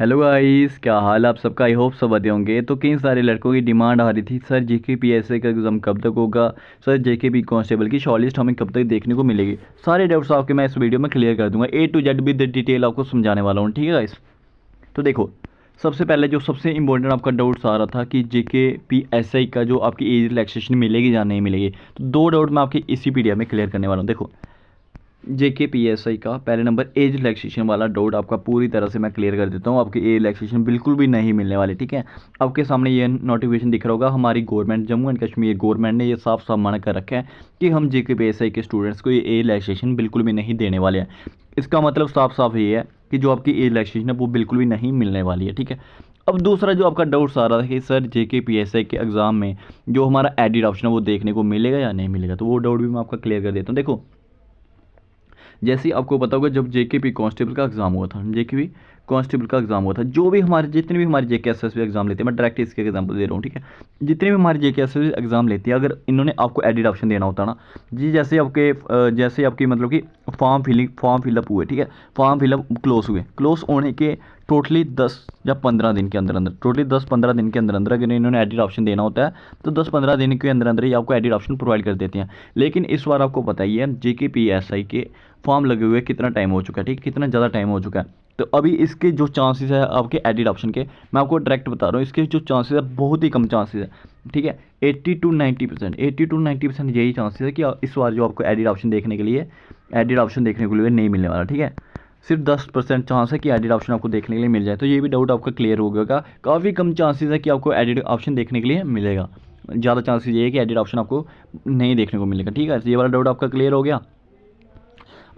Hello guys, क्या हाल आप सबका। आई होप सब बढ़िया होंगे। तो कई सारे लड़कों की डिमांड आ रही थी, सर जेके पीएसआई का एग्ज़ाम कब तक होगा, सर जेके पी कांस्टेबल की शॉर्टलिस्ट हमें कब तक देखने को मिलेगी। सारे डाउट्स आपके मैं इस वीडियो में क्लियर कर दूंगा, ए टू जेड विद डिटेल आपको समझाने वाला हूँ। ठीक है गाइस, तो देखो, सबसे पहले जो सबसे इंपॉर्टेंट आपका डाउट्स आ रहा था कि जेके पीएसआई का जो आपकी एज रिलैक्सेशन मिलेगी या नहीं मिलेगी, तो दो डाउट मैं आपकी इसी पीडीएफ में क्लियर करने वाला हूँ। देखो, जेके पीएसआई का पहले नंबर एज रिलैक्सेशन वाला डाउट आपका पूरी तरह से मैं क्लियर कर देता हूँ। आपकी एज रिलैक्सेशन बिल्कुल भी नहीं मिलने वाली। ठीक है, आपके सामने ये नोटिफिकेशन दिख रहा होगा, हमारी government Jammu and Kashmir government ने ये साफ साफ मना कर रखा है कि हम जेके पीएसआई के स्टूडेंट्स को ये एज रिलैक्सेशन बिल्कुल भी नहीं देने वाले हैं। इसका मतलब साफ साफ ये है कि जो आपकी एज रिलैक्सेशन है वो बिल्कुल भी नहीं मिलने वाली है। ठीक है, अब दूसरा जो आपका डाउट्स आ रहा था कि सर जेके पीएसआई के एग्ज़ाम में जो हमारा एडिट ऑप्शन है वो देखने को मिलेगा या नहीं मिलेगा, तो वो डाउट भी मैं आपका क्लियर कर देता हूँ। देखो, जैसे ही आपको पता होगा, जब जेकेपी कांस्टेबल का एग्ज़ाम हुआ था, जेकेपी कांस्टेबल का एग्ज़ाम हुआ था, जो भी हमारे जितने भी हमारे जेके एसएसबी एग्ज़ाम लेते हैं, मैं डायरेक्ट इसके एग्जांपल दे रहा हूँ। ठीक है, जितने भी हमारे जेके एसएसबी एग्ज़ाम लेते हैं, अगर इन्होंने आपको एडिट ऑप्शन देना होता ना जी, जैसे आपकी मतलब कि फॉर्म फिलअप हुए, ठीक है, फॉर्म फिलअप क्लोज होने के टोटली 10 या 15 दिन के अंदर अंदर, टोटली 10-15 दिन के अंदर अंदर अगर इन्होंने एडिट ऑप्शन देना होता है तो 10-15 दिन के अंदर अंदर ही आपको एडिट ऑप्शन प्रोवाइड कर देते हैं। लेकिन इस बार आपको पता ही है जेके पीएसआई के फॉर्म लगे हुए कितना टाइम हो चुका है, ठीक है, कितना ज़्यादा टाइम हो चुका है। तो अभी इसके जो चांसेस है आपके एडिट ऑप्शन के, मैं आपको डायरेक्ट बता रहा हूँ, इसके जो चांसेस है बहुत ही कम चांसेस है। ठीक है, 80-90% यही चांसेस है कि इस बार जो आपको एडिट ऑप्शन देखने के लिए नहीं मिलने वाला। ठीक है, सिर्फ 10% चांस है कि एडिट ऑप्शन आपको देखने के लिए मिल जाए। तो ये भी डाउट आपका क्लियर हो गया। काफ़ी कम चांसेस है कि आपको एडिट ऑप्शन देखने के लिए मिलेगा, ज़्यादा चांसेस ये है कि एडिट ऑप्शन आपको नहीं देखने को मिलेगा। ठीक है, तो ये वाला डाउट आपका क्लियर हो गया।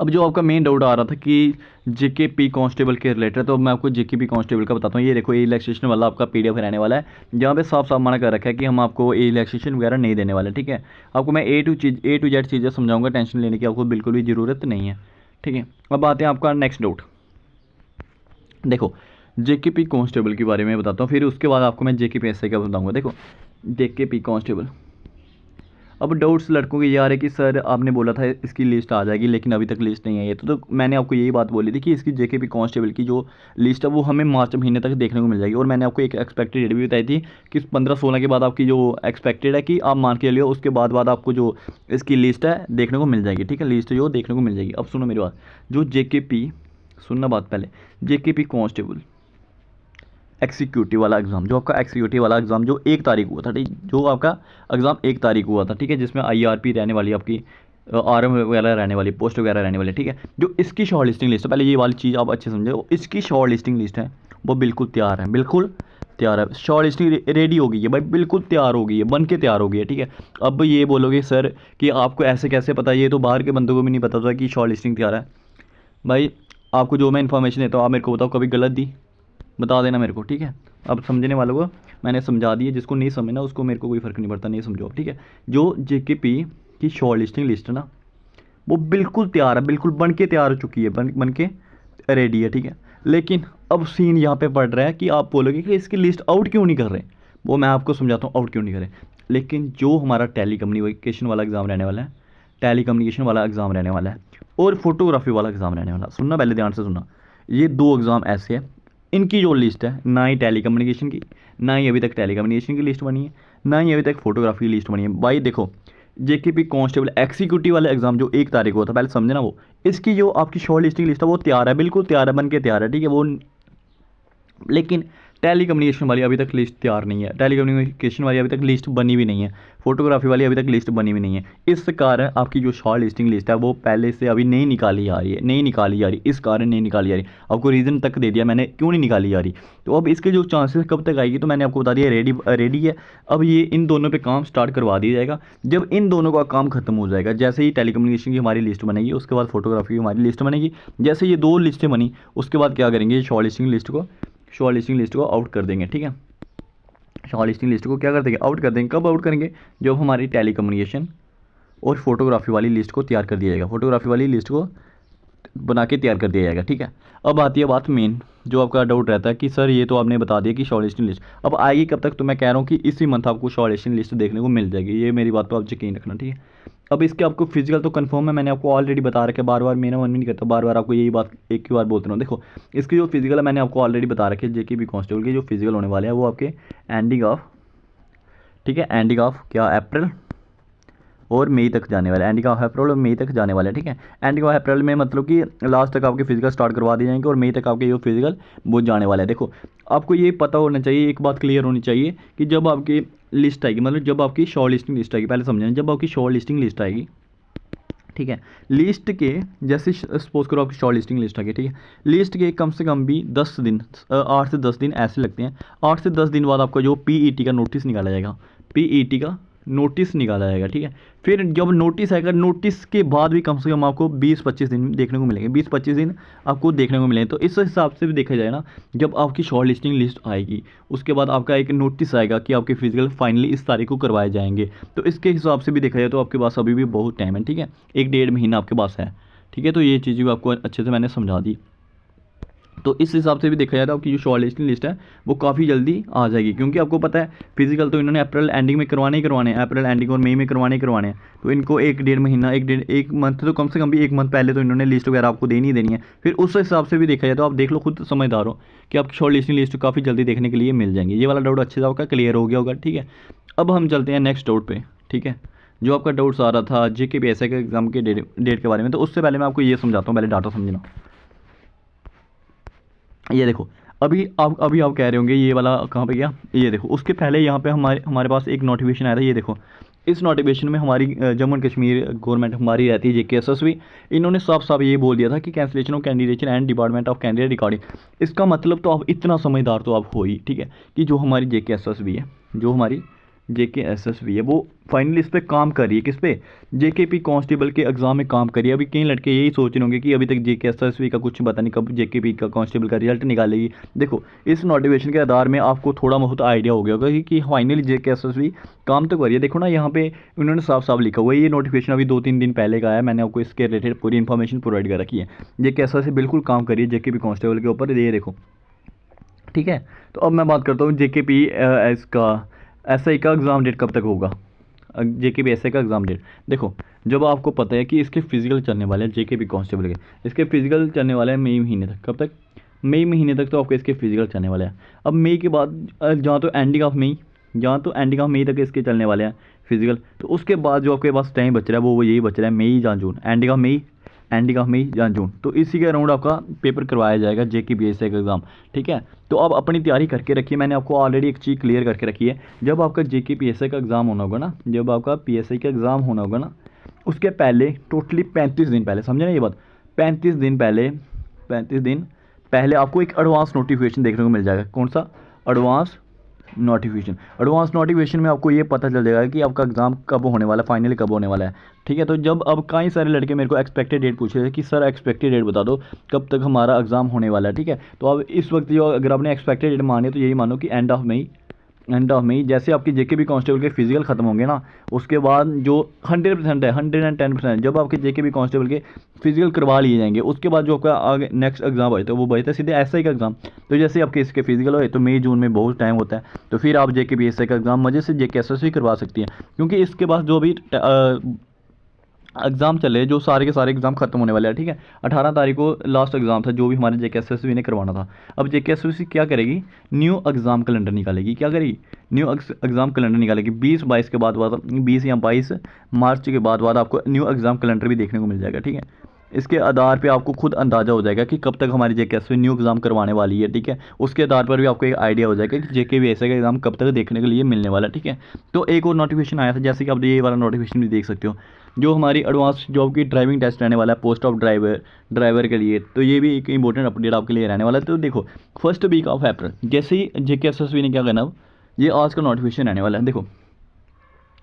अब जो आपका मेन डाउट आ रहा था कि जेके पी कांस्टेबल के रिलेटेड, तो मैं आपको जेके पी कांस्टेबल का बताता हूँ। ये देखो, ए रिलैक्सेशन वाला आपका पीडीएफ रहने वाला है, जहाँ पे साफ साफ मना कर रखा है कि हम आपको ए रिलैक्सेशन वगैरह नहीं देने वाले। ठीक है, आपको मैं ए टू जेड चीज़ें समझाऊंगा, टेंशन लेने की आपको बिल्कुल भी ज़रूरत नहीं है। ठीक है, अब आते हैं आपका नेक्स्ट डाउट। देखो, जेके पी कांस्टेबल के बारे में बताता हूँ, फिर उसके बाद आपको मैं जेके पी एसआई का बताऊँगा। देखो, जेके पी कांस्टेबल, अब डाउट्स लड़कों के ये आ रहे कि सर आपने बोला था इसकी लिस्ट आ जाएगी, लेकिन अभी तक लिस्ट नहीं आई है। तो मैंने आपको यही बात बोली थी कि इसकी जेकेपी कांस्टेबल की जो लिस्ट है वो हमें मार्च महीने तक देखने को मिल जाएगी। और मैंने आपको एक एक्सपेक्टेड डेट भी बताई थी कि 15-16 के बाद आपकी जो एक्सपेक्टेड है कि आप मान के लियो, उसके बाद आपको जो इसकी लिस्ट है देखने को मिल जाएगी। ठीक है, लिस्ट जो देखने को मिल जाएगी। अब सुनो मेरी बात, जो जेकेपी, सुनना बात पहले, जेकेपी कांस्टेबल एग्जीक्यूटिव वाला एग्ज़ाम, जो आपका एग्जीक्यूटिव वाला एग्ज़ाम जो 1 तारीख हुआ था, ठीक, जो आपका एग्ज़ाम 1 तारीख हुआ था, ठीक है, जिसमें आईआरपी रहने वाली, आपकी आरएम वगैरह रहने वाली, पोस्ट वगैरह रहने वाली। ठीक है, जो इसकी शॉर्ट लिस्टिंग लिस्ट है, पहले ये वाली चीज़ आप अच्छे समझो, इसकी शॉर्ट लिस्टिंग लिस्ट है वो बिल्कुल तैयार है, बिल्कुल तैयार है। शॉर्ट लिस्टिंग रेडी हो गई है भाई, बिल्कुल तैयार हो गई है, बन के तैयार हो गई है। ठीक है, अब ये बोलोगे सर कि आपको ऐसे कैसे पता, ये तो बाहर के बंदों को भी नहीं पता था कि शॉर्ट लिस्टिंग तैयार है। भाई, आपको जो मैं इन्फॉर्मेशन देता हूँ आप मेरे को बताओ, कभी गलत दी, बता देना मेरे को। ठीक है, अब समझने वालों को मैंने समझा दिया, जिसको नहीं समझना उसको मेरे को कोई फ़र्क नहीं पड़ता, नहीं समझो आप। ठीक है, जो जेकेपी की शॉर्ट लिस्टिंग लिस्ट है ना, वो बिल्कुल तैयार है, बिल्कुल बन के तैयार हो चुकी है, बन के रेडी है। ठीक है, लेकिन अब सीन यहाँ पे पड़ रहा है कि आप बोलोगे कि इसकी लिस्ट आउट क्यों नहीं कर रहे, वो मैं आपको समझाता हूँ आउट क्यों नहीं करें। लेकिन जो हमारा टेली कम्युनिकेशन वाला एग्ज़ाम रहने वाला है, टेली कम्युनिकेशन वाला एग्ज़ाम रहने वाला है, और फोटोग्राफी वाला एग्ज़ाम रहने वाला, सुनना पहले ध्यान से सुनना, ये 2 एग्ज़ाम ऐसे हैं, इनकी जो लिस्ट है, ना ही टेली कम्युनिकेशन की, ना ही अभी तक टेली कम्युनिकेशन की लिस्ट बनी है, ना ही अभी तक फोटोग्राफी की लिस्ट बनी है। भाई देखो, जेकेपी कांस्टेबल एग्जीक्यूटिव वाला एग्जाम जो 1 तारीख को होता है, पहले समझना, वो इसकी जो आपकी शॉर्ट लिस्टिंग लिस्ट है वो तैयार है, बिल्कुल तैयार है, बन के तैयार है। ठीक है, वो, लेकिन टेली कम्युनिकेशन वाली अभी तक लिस्ट तैयार नहीं है, टेली कम्युनिकेशन वाली अभी तक लिस्ट बनी भी नहीं है, फोटोग्राफी वाली अभी तक लिस्ट बनी भी नहीं है। इस कारण आपकी जो शॉर्ट लिस्टिंग लिस्ट है वो पहले से अभी नहीं निकाली जा रही है, नहीं निकाली जा रही, इस कारण नहीं निकाली जा रही। आपको रीज़न तक दे दिया मैंने क्यों नहीं निकाली जा रही। तो अब इसके जो चांसेस कब तक आएगी, तो मैंने आपको बता दिया रेडी है। अब ये इन दोनों पे काम स्टार्ट करवा दिया जाएगा। जब इन दोनों का काम खत्म हो जाएगा, जैसे ही टेलीकम्युनिकेशन की हमारी लिस्ट बनेगी, उसके बाद फोटोग्राफी की हमारी लिस्ट बनेगी, जैसे ये 2 लिस्टें बनी, उसके बाद क्या करेंगे, शॉर्ट लिस्टिंग लिस्ट को आउट कर देंगे। ठीक है, शॉर्ट लिस्टिंग लिस्ट को क्या कर देंगे, आउट कर देंगे। कब आउट करेंगे, जब हमारी टेली कम्युनिकेशन और फोटोग्राफी वाली लिस्ट को तैयार कर दिया जाएगा, फोटोग्राफी वाली लिस्ट को बना के तैयार कर दिया जाएगा। ठीक है, अब आती है बात मेन, जो आपका डाउट रहता है कि सर ये तो आपने बता दिया कि शॉर्ट लिस्टिंग लिस्ट अब आएगी कब तक, तो मैं कह रहा हूँ कि इसी मंथ आपको शॉर्ट लिस्टिंग लिस्ट देखने को मिल जाएगी, ये मेरी बात पर आप यकीन रखना। ठीक है, अब इसके आपको फिजिकल तो कंफर्म है, मैंने आपको ऑलरेडी बता रखा है, बार बार मेरा मन भी नहीं करता बार बार आपको यही बात एक ही बार बोलते रहूँ। देखो इसकी जो फिजिकल है मैंने आपको ऑलरेडी बता रखी है, जेकेपी कांस्टेबल के जो फिजिकल होने वाले हैं वो आपके एंडिंग ऑफ, ठीक है, एंडिंग ऑफ क्या अप्रैल और मई तक जाने वाला है, एंडिंग ऑफ अप्रैल और मई तक जाने वाला है, ठीक है। एंडिंग ऑफ अप्रैल में मतलब कि लास्ट तक आपके फिजिकल स्टार्ट करवा दिए जाएंगे और मई तक आपके ये फिजिकल वो जाने वाला है। देखो आपको ये पता होना चाहिए, एक बात क्लियर होनी चाहिए कि जब आपकी लिस्ट आएगी, मतलब जब आपकी शॉर्ट लिस्टिंग लिस्ट आएगी, पहले समझना, जब आपकी शॉर्ट लिस्टिंग लिस्ट आएगी, ठीक है, लिस्ट के जैसे सपोज करो आपकी शॉर्ट लिस्टिंग लिस्ट आ गई, ठीक है, लिस्ट के कम से कम भी 10 दिन 8 से 10 दिन ऐसे लगते हैं। 8 से 10 दिन बाद आपका जो पीईटी का नोटिस निकाला जाएगा, पीईटी का नोटिस निकाला जाएगा, ठीक है। फिर जब नोटिस आएगा, नोटिस के बाद भी कम से कम आपको 20-25 दिन देखने को मिलेंगे, 20-25 दिन आपको देखने को मिलेंगे। तो इस हिसाब से भी देखा जाए ना, जब आपकी शॉर्ट लिस्टिंग लिस्ट आएगी उसके बाद आपका एक नोटिस आएगा कि आपके फिजिकल फाइनली इस तारीख को करवाए जाएंगे, तो इसके हिसाब से भी देखा जाए तो आपके पास अभी भी बहुत टाइम है, ठीक है, 1-1.5 महीना आपके पास है, ठीक है। तो ये चीज़ भी आपको अच्छे से मैंने समझा दी। तो इस हिसाब से भी देखा जाए तो आपकी जो शॉर्ट लिस्टिंग लिस्ट है वो काफ़ी जल्दी आ जाएगी, क्योंकि आपको पता है फिजिकल तो इन्होंने अप्रैल एंडिंग में करवाने ही करवाने हैं, अप्रैल एंडिंग और मई में करवाने ही करवाने हैं। तो इनको 1-1.5 महीना, एक मंथ तो कम से कम भी 1 मंथ पहले तो इन्होंने लिस्ट वगैरह आपको देनी ही देनी है। फिर उस हिसाब से भी देखा जाए तो आप देख लो, खुद समझदार हो कि आपकी शॉर्ट लिस्टिंग लिस्ट काफ़ी जल्दी देखने के लिए मिल जाएंगी। ये वाला डाउट अच्छे से आपका क्लियर हो गया होगा, ठीक है। अब हम चलते हैं नेक्स्ट डाउट पे, ठीक है, जो आपका डाउट्स आ रहा था जेकेपीएससी के एग्जाम के डेट के बारे में। तो उससे पहले मैं आपको ये समझाता हूँ, पहले डाटा समझना। ये देखो अभी आप कह रहे होंगे ये वाला कहाँ पे गया, ये देखो उसके पहले यहाँ पे हमारे पास एक नोटिफिकेशन आया था। ये देखो इस नोटिफिकेशन में हमारी जम्मू एंड कश्मीर गवर्नमेंट हमारी रहती है जेकेएसएसबी, इन्होंने साफ साफ ये बोल दिया था कि cancellation of candidation and department of candidate recording. इसका मतलब तो आप इतना समझदार तो आप हो ही, ठीक है, कि जो हमारी जेकेएसएसबी है, जो हमारी जेकेएसएसबी है वो फाइनली इस पर काम कर रही है। किस पे? जेकेपी कांस्टेबल के एग्ज़ाम में काम कर रही है। अभी कई लड़के यही सोच रहे होंगे कि अभी तक जेकेएसएसबी का कुछ पता नहीं, कब जेकेपी का कांस्टेबल का रिजल्ट निकालेगी। देखो इस नोटिफिकेशन के आधार में आपको थोड़ा बहुत आइडिया हो गया होगा कि फाइनली जेकेएसएसबी काम तो कर रही है। देखो ना यहाँ पे उन्होंने साफ साफ लिखा हुआ है, ये नोटिफिकेशन अभी 2-3 दिन पहले का है, मैंने आपको इसके रिलेटेड पूरी इन्फॉर्मेशन प्रोवाइड कर रखी है। जेकेएसएसबी बिल्कुल काम कर रही है जेकेपी कांस्टेबल के ऊपर, ये देखो, ठीक है। तो अब मैं बात करता हूँ जेकेपी इसका एसआई का एग्ज़ाम डेट कब तक होगा। जेकेपी एसआई का एग्ज़ाम डेट देखो, जब आपको पता है कि इसके फिजिकल चलने वाले हैं जेकेपी कांस्टेबल के, इसके फिजिकल चलने वाले हैं मई महीने तक। कब तक? मई महीने तक तो आपके इसके फिजिकल चलने वाले हैं। अब मई के बाद जहाँ तो एंडिंग ऑफ मई, जहाँ तो एंडिंग ऑफ मई तक इसके चलने वाले हैं फिजिकल, तो उसके बाद जो आपके पास टाइम बच रहा है वो यही बच रहा है मई या जून, एंडिंग ऑफ मई, एंडिंग ऑफ मई या जून। तो इसी के अराउंड आपका पेपर करवाया जाएगा जेकेपीएससी का एग्ज़ाम, ठीक है। तो आप अपनी तैयारी करके रखिए, मैंने आपको ऑलरेडी एक चीज़ क्लियर करके रखी है। जब आपका जेकेपीएससी का एग्ज़ाम होना होगा ना, जब आपका पीएससी का एग्ज़ाम होना होगा ना, उसके पहले टोटली 35 दिन पहले, समझे ना ये बात, 35 दिन पहले, 35 दिन पहले आपको एक एडवांस नोटिफिकेशन देखने को मिल जाएगा। कौन सा? Advance notification. एडवांस नोटिफिकेशन में आपको ये पता चल जाएगा कि आपका एग्ज़ाम कब होने वाला है, फाइनली कब होने वाला है, ठीक है। तो जब अब कई सारे लड़के मेरे को एक्सपेक्टेड डेट पूछ रहे थे कि सर एक्सपेक्टेड डेट बता दो कब तक हमारा एग्ज़ाम होने वाला है, ठीक है। तो अब इस वक्त जो अगर आपने एक्सपेक्टेड डेट मानी तो यही मानो कि end of May, end of May. जैसे आपकी जेकेपी कांस्टेबल के फिजिकल ख़त्म होंगे ना, उसके बाद जो 100% है, 110%, जब आपके जेकेपी कांस्टेबल के फिजिकल करवा लिए जाएंगे, उसके बाद जो आपका आगे नेक्स्ट एग्ज़ाम बचता है वो बचता है सीधे एसआई का एग्ज़ाम। तो जैसे आपके इसके फिजिकल होए तो मई जून में बहुत टाइम होता है, तो फिर आप जेकेपीएससी का एग्ज़ाम मज़े से जेकेएसएससी करवा सकती हैं, क्योंकि इसके पास जो भी एग्ज़ाम चले, जो सारे के सारे एग्ज़ाम खत्म होने वाले हैं, ठीक है। 18 तारीख को लास्ट एग्ज़ाम था जो भी हमारे जेकेएसएसबी ने करवाना था। अब जेकेएसएसबी क्या करेगी? न्यू एग्ज़ाम कैलेंडर निकालेगी। क्या करेगी? न्यू एग्ज़ाम कैलेंडर निकालेगी। 20-22 के बाद 20 या 22 मार्च के बाद आपको न्यू एग्ज़ाम कैलेंडर भी देखने को मिल जाएगा, ठीक है। इसके आधार पे आपको खुद अंदाज़ा हो जाएगा कि कब तक हमारी जेकेएसएसबी न्यू एग्ज़ाम करवाने वाली है, ठीक है। उसके आधार पर भी आपको एक आइडिया हो जाएगा कि जेकेपीएससी का एग्ज़ाम कब तक देखने के लिए मिलने वाला है, ठीक है। तो एक और नोटिफिकेशन आया था, जैसे कि आप ये वाला नोटिफिकेशन भी देख सकते हो, जो हमारी एडवांस जॉब की ड्राइविंग टेस्ट रहने वाला है पोस्ट ऑफ ड्राइवर के लिए। तो ये भी एक इंपॉर्टेंट अपडेट आपके लिए रहने वाला है। तो देखो फर्स्ट वीक ऑफ अप्रैल, जैसे ही जेकेएसएसबी ने क्या करना, अब ये आज का नोटिफिकेशन रहने वाला है। देखो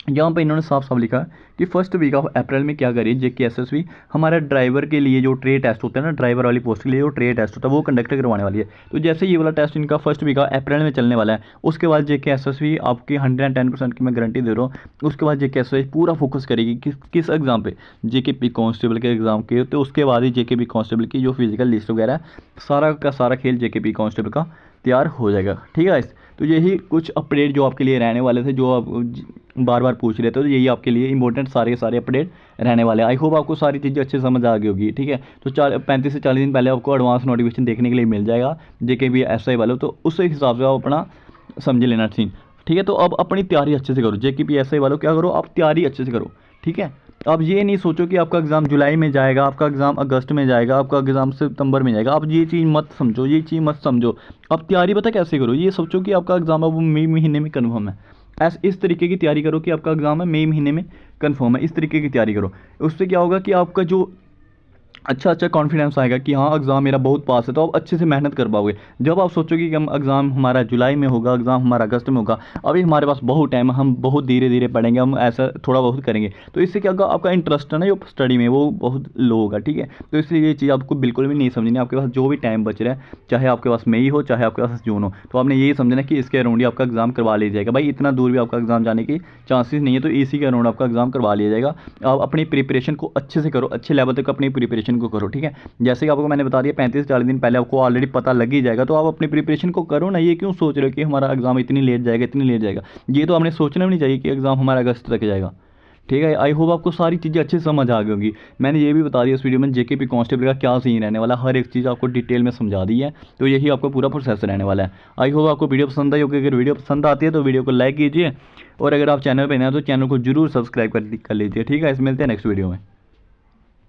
यहाँ पे इन्होंने साफ साफ लिखा कि फर्स्ट वीक ऑफ अप्रैल में क्या करिए जेकेएसएसबी हमारा ड्राइवर के लिए जो ट्रे टेस्ट होता है ना, ड्राइवर वाली पोस्ट के लिए जो ट्रे टेस्ट होता है वो कंडक्ट करवाने वाली है। तो जैसे ये वाला टेस्ट इनका फर्स्ट वीक ऑफ अप्रैल में चलने वाला है, उसके बाद जेकेएसएसबी आपकी 110% की मैं गारंटी दे रहा हूँ, उसके बाद जेकेएसएसबी पूरा फोकस करेगी किस एग्ज़ाम पे, जेकेपी कांस्टेबल के एग्ज़ाम के। तो उसके बाद ही जेकेपी कांस्टेबल की जो फिजिकल लिस्ट वगैरह सारा का सारा खेल जेकेपी कांस्टेबल का तैयार हो जाएगा, ठीक है। तो यही कुछ अपडेट जो आपके लिए रहने वाले थे, जो आप बार बार पूछ रहे थे, तो यही आपके लिए इंपॉर्टेंट सारे के सारे अपडेट रहने वाले हैं। आई होप आपको सारी चीज़ें अच्छे समझ आ गई होगी, ठीक है। तो 35 से 40 दिन पहले आपको एडवांस नोटिफिकेशन देखने के लिए मिल जाएगा JKPSI वालों, तो उस हिसाब से आप अपना समझ लेना सीन, ठीक है। तो अब अपनी तैयारी अच्छे से करो, JKPSI वालों क्या करो, आप तैयारी अच्छे से करो, ठीक है। अब ये नहीं सोचो कि आपका एग्ज़ाम जुलाई में जाएगा, आपका एग्ज़ाम अगस्त में जाएगा, आपका एग्ज़ाम सितंबर में जाएगा। आप ये चीज़ मत समझो, ये चीज़ मत समझो। अब तैयारी पता कैसे करो, ये सोचो कि आपका एग्ज़ाम अब मई महीने में कन्फर्म है। इस तरीके की तैयारी करो कि आपका एग्ज़ाम है मई महीने में कन्फर्म है, इस तरीके की तैयारी करो। उससे क्या होगा कि आपका जो अच्छा कॉन्फिडेंस आएगा कि हाँ एग्ज़ाम मेरा बहुत पास है, तो आप अच्छे से मेहनत कर पाओगे। जब आप सोचोगे कि हम एग्ज़ाम हमारा जुलाई में होगा, एग्ज़ाम हमारा अगस्त में होगा, अभी हमारे पास बहुत टाइम है, हम बहुत धीरे धीरे पढ़ेंगे, हम ऐसा थोड़ा बहुत करेंगे, तो इससे क्या होगा, आपका इंटरेस्ट है ना जो स्टडी में वो बहुत लो होगा, ठीक है। तो इसलिए ये चीज़ आपको बिल्कुल भी नहीं समझनी। आपके पास जो भी टाइम बच रहा है, चाहे आपके पास मई हो चाहे आपके पास जून हो, तो आपने यही समझना कि इसके अराउंड ही आपका एग्ज़ाम करवा लिया जाएगा। भाई इतना दूर भी आपका एग्ज़ाम जाने की चांसेस नहीं है, तो इसी के अराउंड आपका एग्ज़ाम करवा लिया जाएगा। आप अपनी प्रिपरेशन को अच्छे से करो, अच्छे लेवल तक अपनी प्रिपरेशन को करो, ठीक है। जैसे कि आपको मैंने बता दिया 35 से 40 दिन पहले आपको ऑलरेडी पता लग ही जाएगा, तो आप अपनी प्रिपरेशन को करो ना। ये क्यों सोच रहे हो कि हमारा एग्ज़ाम इतनी लेट जाएगा, इतनी लेट जाएगा, ये तो आपने सोचना भी नहीं चाहिए कि एग्ज़ाम हमारा अगस्त तक जाएगा, ठीक है। आई होप आपको सारी चीज़ें अच्छे से समझ आ गई होगी। मैंने ये भी बता दिया इस वीडियो में JKP कांस्टेबल का क्या सीन रहने वाला, हर एक चीज़ आपको डिटेल में समझा दी है, तो यही आपको पूरा प्रोसेस रहने वाला है। आई होप आपको वीडियो पसंद आई होगी। अगर वीडियो पसंद आती है तो वीडियो को लाइक कीजिए, और अगर आप चैनल पर नए हैं तो चैनल को जरूर सब्सक्राइब कर लीजिए, ठीक है। इस मिलते हैं नेक्स्ट वीडियो में।